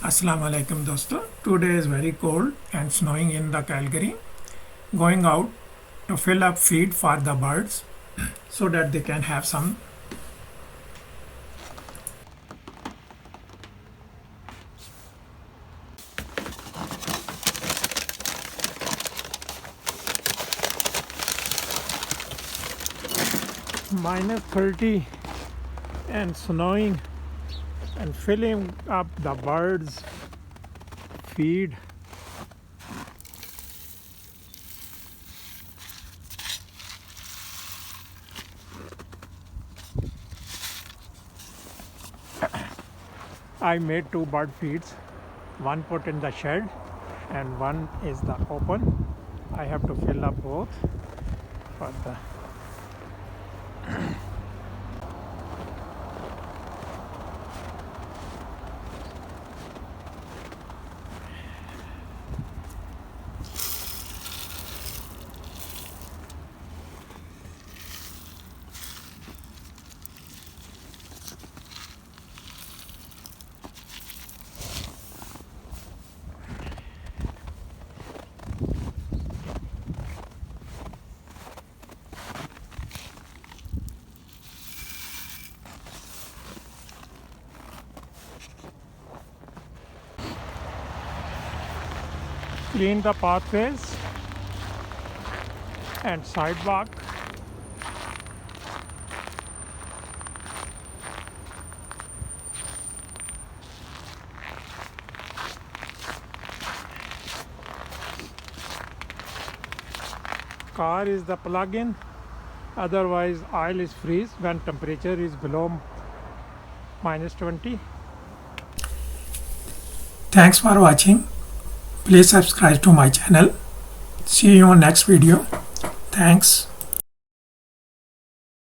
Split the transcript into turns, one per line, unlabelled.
Assalamu alaikum dosto. Today is very cold and snowing in the Calgary. Going out to fill up feed for the birds so that they can have some. Minus 30 and snowing and filling up the birds feed. I made two bird feeds, one put in the shed and one is the open. I have to fill up both for the clean the pathways and sidewalk. Car is the plug-in, otherwise oil is freeze when temperature is below minus 20. Thanks for watching. Please subscribe to my channel. See you on next video. Thanks.